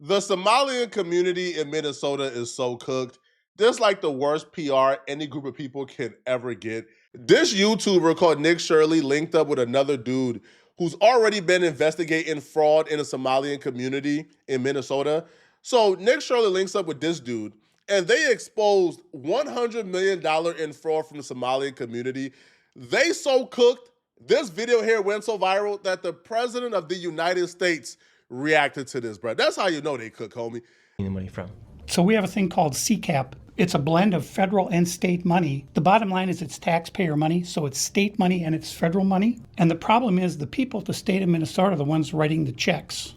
The Somalian community in Minnesota is so cooked. This like the worst PR any group of people can ever get. This YouTuber called Nick Shirley linked up with another dude who's already been investigating fraud in the Somalian community in Minnesota. So Nick Shirley links up with this dude, and they exposed $100 million in fraud from the Somalian community. They so cooked, this video here went so viral that the president of the United States reacted to this, bro. That's how you know they cook, homie. The money from. So we have a thing called CCAP. It's a blend of federal and state money. The bottom line is it's taxpayer money, so it's state money and it's federal money. And the problem is the people at the state of Minnesota are the ones writing the checks.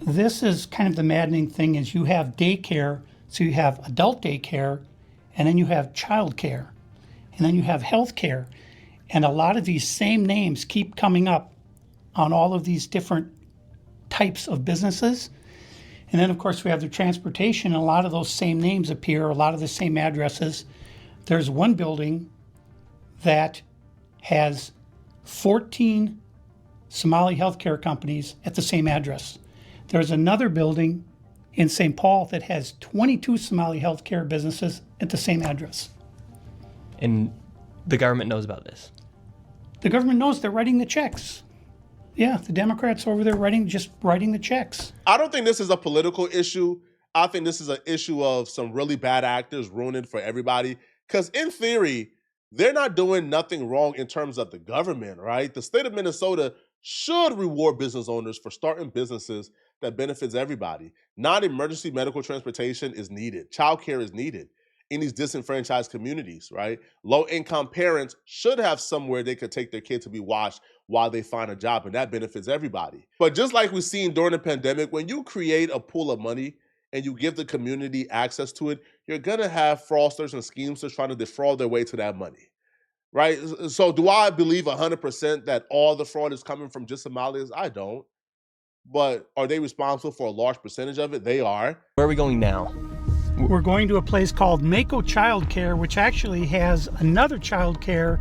This is kind of the maddening thing is you have daycare, so you have adult daycare, and then you have child care, and then you have health care. And a lot of these same names keep coming up on all of these different types of businesses. And then, of course, we have the transportation. A lot of those same names appear, a lot of the same addresses. There's one building that has 14 Somali healthcare companies at the same address. There's another building in St. Paul that has 22 Somali healthcare businesses at the same address. And the government knows about this? The government knows they're writing the checks. Yeah, the Democrats over there just writing the checks. I don't think this is a political issue. I think this is an issue of some really bad actors ruining for everybody. Because in theory, they're not doing nothing wrong in terms of the government, right? The state of Minnesota should reward business owners for starting businesses that benefits everybody. Non-emergency medical transportation is needed. Childcare is needed in these disenfranchised communities, right? Low-income parents should have somewhere they could take their kid to be watched while they find a job, and that benefits everybody. But just like we've seen during the pandemic, when you create a pool of money and you give the community access to it, you're gonna have fraudsters and schemesters trying to defraud their way to that money, right? So do I believe 100% that all the fraud is coming from just Somalis? I don't. But are they responsible for a large percentage of it? They are. Where are we going now? We're going to a place called Mako Child Care, which actually has another child care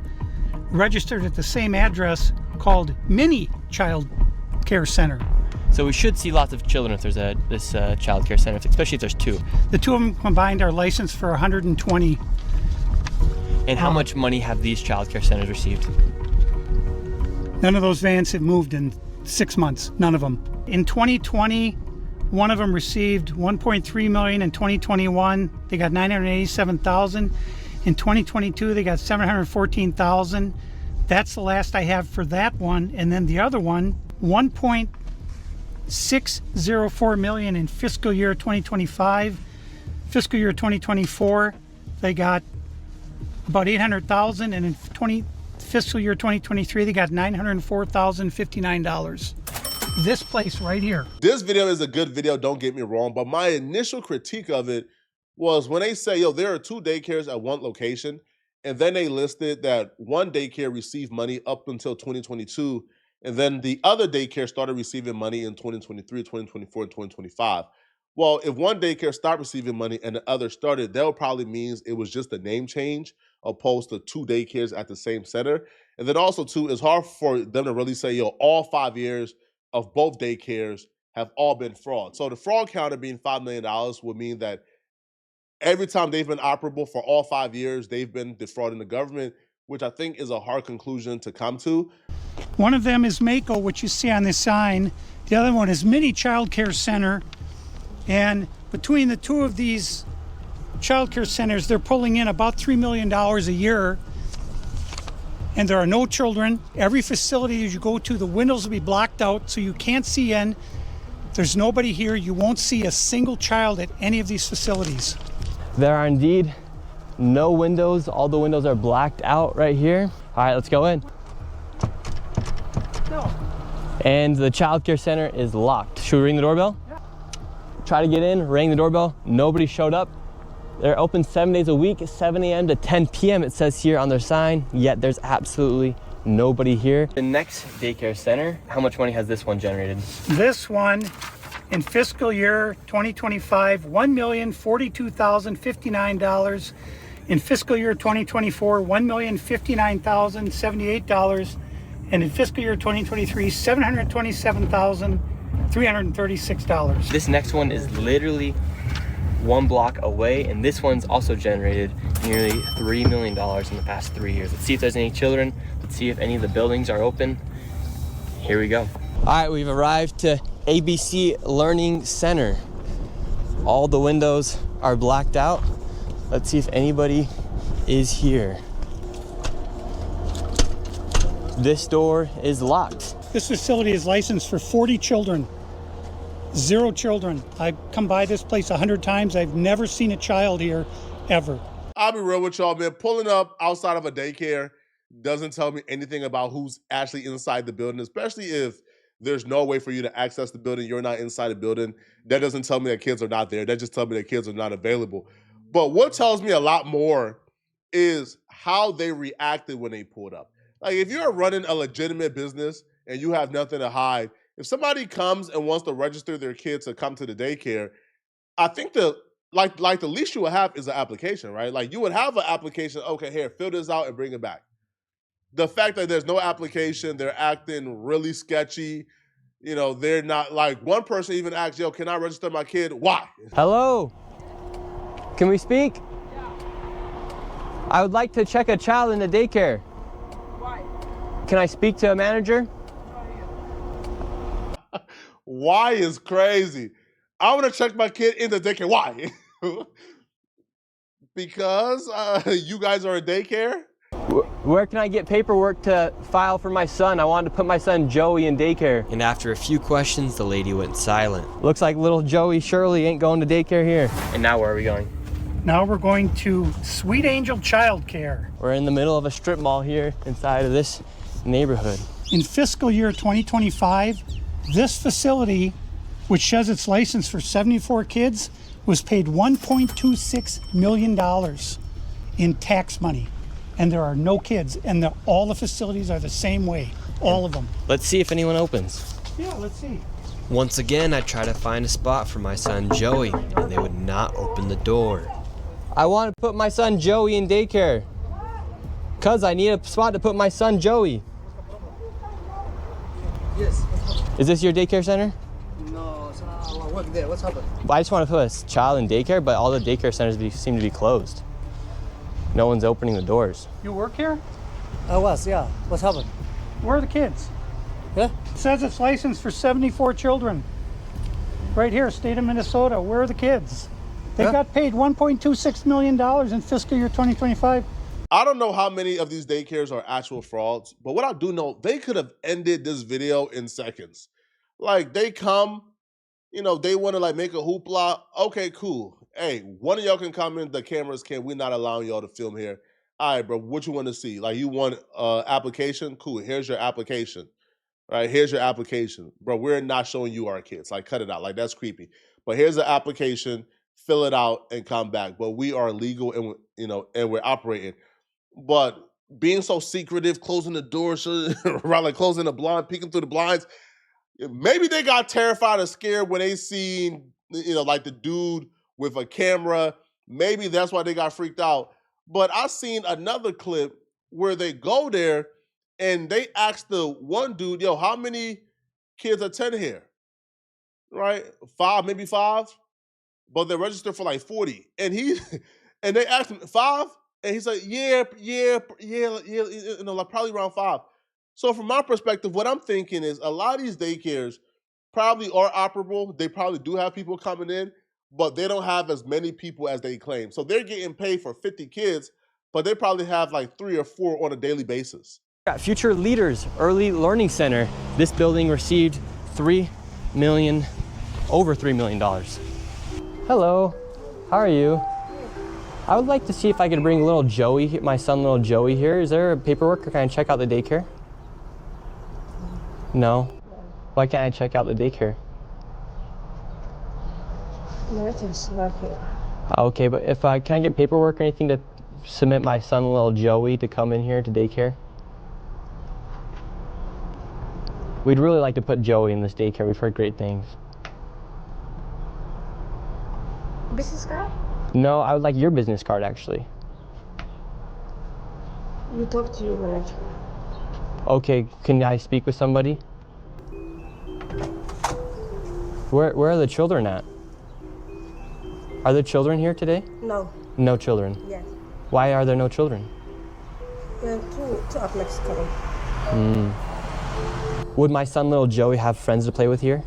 registered at the same address called Mini Child Care Center. So we should see lots of children if there's this child care center, especially if there's two. The two of them combined are licensed for 120. And how much money have these child care centers received? None of those vans have moved in 6 months, none of them. In 2020, one of them received $1.3 million. In 2021, they got $987,000. In 2022, they got $714,000. That's the last I have for that one. And then the other one, $1.604 million in fiscal year 2025. Fiscal year 2024, they got about $800,000, and in fiscal year 2023, they got $904,059. This place right here. This video is a good video, don't get me wrong, but my initial critique of it was when they say, yo, there are two daycares at one location, and then they listed that one daycare received money up until 2022, and then the other daycare started receiving money in 2023, 2024, and 2025. Well, if one daycare stopped receiving money and the other started, that probably means it was just a name change opposed to two daycares at the same center. And then also, too, it's hard for them to really say, yo, all 5 years of both daycares have all been fraud. So the fraud counter being $5 million would mean that every time they've been operable for all 5 years, they've been defrauding the government, which I think is a hard conclusion to come to. One of them is Mako, which you see on this sign. The other one is Mini Child Care Center. And between the two of these child care centers, they're pulling in about $3 million a year. And there are no children. Every facility that you go to, the windows will be blocked out so you can't see in. There's nobody here. You won't see a single child at any of these facilities. There are indeed no windows. All the windows are blacked out right here. All right, let's go in. No. And the child care center is locked. Should we ring the doorbell? Yeah. Try to get in, ring the doorbell. Nobody showed up. They're open 7 days a week, 7 a.m. to 10 p.m. it says here on their sign, yet there's absolutely nobody here. The next daycare center, how much money has this one generated? This one, in fiscal year 2025, $1,042,059. In fiscal year 2024, $1,059,078. And in fiscal year 2023, $727,000. $336. This next one is literally 1 block away, and this one's also generated nearly $3 million in the past 3 years. Let's see if there's any children. Let's see if any of the buildings are open. Here we go. All right, we've arrived to ABC Learning Center. All the windows are blacked out. Let's see if anybody is here. This door is locked. This facility is licensed for 40 children. 0 children. I've come by this place 100 times. I've never seen a child here, ever. I'll be real with y'all, man. Pulling up outside of a daycare doesn't tell me anything about who's actually inside the building, especially if there's no way for you to access the building. You're not inside the building. That doesn't tell me that kids are not there. That just tells me that kids are not available. But what tells me a lot more is how they reacted when they pulled up. Like, if you're running a legitimate business and you have nothing to hide, if somebody comes and wants to register their kids to come to the daycare, I think the least you would have is an application, right? Like, you would have an application. Okay, here, fill this out and bring it back. The fact that there's no application, they're acting really sketchy. You know, they're not, like, one person even asked, yo, can I register my kid? Why? Hello? Can we speak? Yeah. I would like to check a child in the daycare. Why? Can I speak to a manager? Why is crazy. I want to check my kid in the daycare. Why? Because you guys are a daycare? Where can I get paperwork to file for my son? I wanted to put my son Joey in daycare. And after a few questions, the lady went silent. Looks like little Joey Shirley ain't going to daycare here. And now where are we going? Now we're going to Sweet Angel Childcare. We're in the middle of a strip mall here inside of this neighborhood. In fiscal year 2025, this facility, which says it's licensed for 74 kids, was paid $1.26 million in tax money. And there are no kids, and all the facilities are the same way, all of them. Let's see if anyone opens. Yeah, let's see. Once again, I try to find a spot for my son Joey, and they would not open the door. I want to put my son Joey in daycare. Cuz I need a spot to put my son Joey. Yes. Is this your daycare center? No, I work there. What's happened? I just want to put a child in daycare, but all the daycare centers seem to be closed. No one's opening the doors. You work here? I was, yeah. What's happened? Where are the kids? Yeah? It says it's licensed for 74 children. Right here, state of Minnesota. Where are the kids? They got paid $1.26 million in fiscal year 2025. I don't know how many of these daycares are actual frauds, but what I do know, they could have ended this video in seconds. Like, they come, you know, they want to like make a hoopla. Okay, cool. Hey, one of y'all can come in, the cameras can. We're not allowing y'all to film here. All right, bro, what you want to see? Like, you want application? Cool, here's your application. Right, here's your application. Bro, we're not showing you our kids. Like, cut it out. Like, that's creepy. But here's the application. Fill it out and come back. But we are legal and, you know, and we're operating. But being so secretive, closing the doors, right, like closing the blind, peeking through the blinds, maybe they got terrified or scared when they seen, you know, like the dude with a camera. Maybe that's why they got freaked out. But I seen another clip where they go there and they ask the one dude, yo, how many kids attend here? Right? 5, maybe 5. But they're registered for like 40. And and they asked him, 5? And he's like, yeah, you know, like probably around 5. So from my perspective, what I'm thinking is a lot of these daycares probably are operable. They probably do have people coming in, but they don't have as many people as they claim. So they're getting paid for 50 kids, but they probably have like 3 or 4 on a daily basis. Future Leaders Early Learning Center. This building received over $3 million. Hello, how are you? I would like to see if I could bring little Joey, my son little Joey here. Is there paperwork or can I check out the daycare? No? Why can't I check out the daycare? Okay, but if can I get paperwork or anything to submit my son little Joey to come in here to daycare? We'd really like to put Joey in this daycare. We've heard great things. Business card? No, I would like your business card actually. You talk to your manager. Okay, can I speak with somebody? Where are the children at? Are there children here today? No. No children. Yes. Why are there no children? Two of Mexico. Would my son, little Joey, have friends to play with here?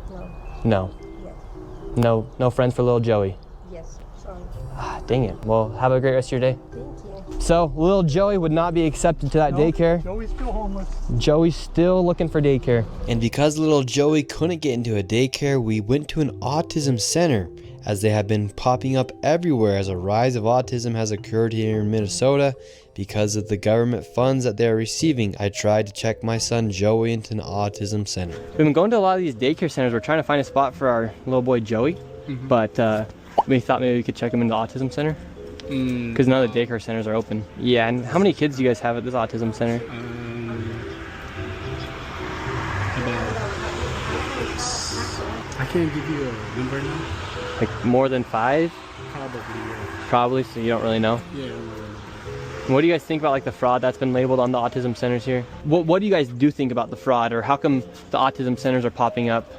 No. No. Yes. No friends for little Joey. Yes. Sorry. Ah, dang it. Well, have a great rest of your day. Thank you. So, little Joey would not be accepted to that daycare. Joey's still homeless. Joey's still looking for daycare. And because little Joey couldn't get into a daycare, we went to an autism center, as they have been popping up everywhere as a rise of autism has occurred here in Minnesota because of the government funds that they are receiving. I tried to check my son Joey into an autism center. We've been going to a lot of these daycare centers. We're trying to find a spot for our little boy Joey, but we thought maybe we could check him into the autism center because none of the daycare centers are open. Yeah, and how many kids do you guys have at this autism center? I can't give you a number now. Like more than 5? Probably, yeah. Probably, so you don't really know? Yeah, I don't really know. What do you guys think about like the fraud that's been labeled on the autism centers here? What do you guys do think about the fraud, or how come the autism centers are popping up?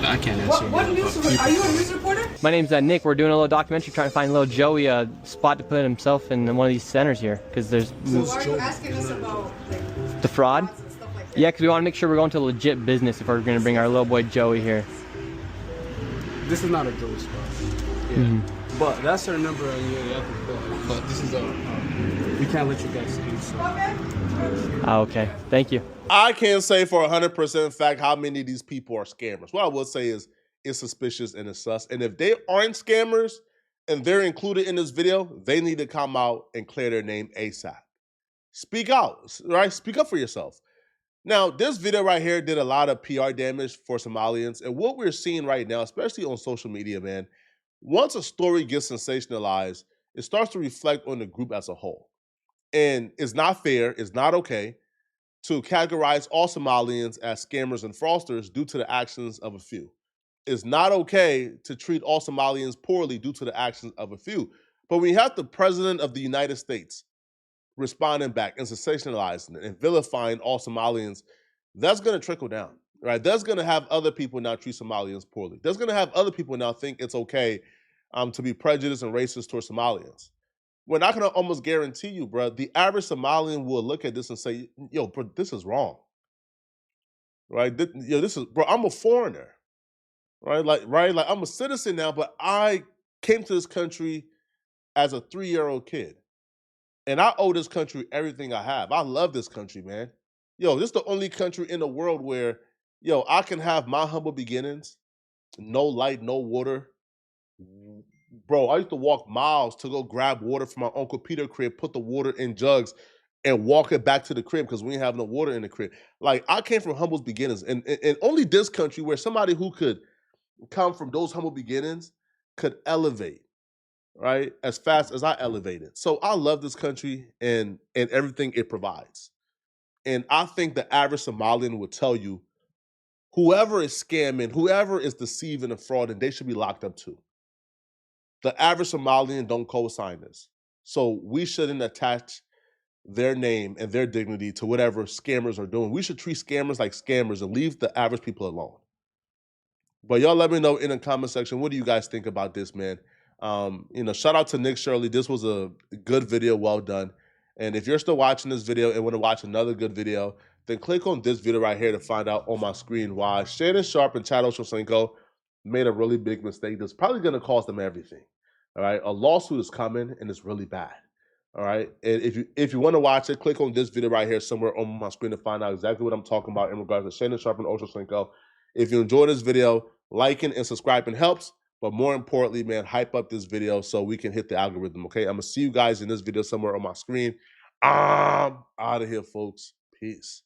I can't answer you. What news? Are you a news reporter? My name's Nick. We're doing a little documentary trying to find little Joey a spot to put himself in one of these centers here, because there's So why are you asking us about like the fraud. and stuff like that? Yeah, because we want to make sure we're going to legit business if we're going to bring our little boy Joey here. This is not a Joey spot. Yeah. But that's our number on the other call. But this is we can't let you guys in. So. Ah, okay. Thank you. I can't say for 100% fact how many of these people are scammers. What I will say is it's suspicious and it's sus. And if they aren't scammers and they're included in this video, they need to come out and clear their name ASAP. Speak out, right? Speak up for yourself. Now, this video right here did a lot of PR damage for Somalians. And what we're seeing right now, especially on social media, man, once a story gets sensationalized, it starts to reflect on the group as a whole. And it's not fair, it's not okay to categorize all Somalians as scammers and fraudsters due to the actions of a few. It's not okay to treat all Somalians poorly due to the actions of a few. But when you have the President of the United States responding back and sensationalizing it and vilifying all Somalians, that's going to trickle down, right? That's going to have other people now treat Somalians poorly. That's going to have other people now think it's okay to be prejudiced and racist towards Somalians. When I can almost guarantee you, bro, the average Somalian will look at this and say, yo, bro, this is wrong, right? This is, bro, I'm a foreigner, right? Like I'm a citizen now, but I came to this country as a 3-year-old kid. And I owe this country everything I have. I love this country, man. Yo, this is the only country in the world where, yo, I can have my humble beginnings, no light, no water. Bro, I used to walk miles to go grab water from my Uncle Peter's crib, put the water in jugs, and walk it back to the crib because we didn't have no water in the crib. Like, I came from humble beginnings. And only this country where somebody who could come from those humble beginnings could elevate, right, as fast as I elevated. So I love this country and everything it provides. And I think the average Somalian would tell you, whoever is scamming, whoever is deceiving and frauding, they should be locked up too. The average Somalian don't co-sign this. So we shouldn't attach their name and their dignity to whatever scammers are doing. We should treat scammers like scammers and leave the average people alone. But y'all let me know in the comment section, what do you guys think about this, man? Shout out to Nick Shirley. This was a good video, well done. And if you're still watching this video and want to watch another good video, then click on this video right here to find out on my screen why Shannon Sharp and Chad Ochocinco made a really big mistake that's probably going to cost them everything. All right, a lawsuit is coming and it's really bad. All right, and if you want to watch it, click on this video right here somewhere on my screen to find out exactly what I'm talking about in regards to Shannon Sharp and Ochocinco. If you enjoyed this video, liking and subscribing helps. But more importantly, man, hype up this video so we can hit the algorithm, okay? I'm going to see you guys in this video somewhere on my screen. I'm out of here, folks. Peace.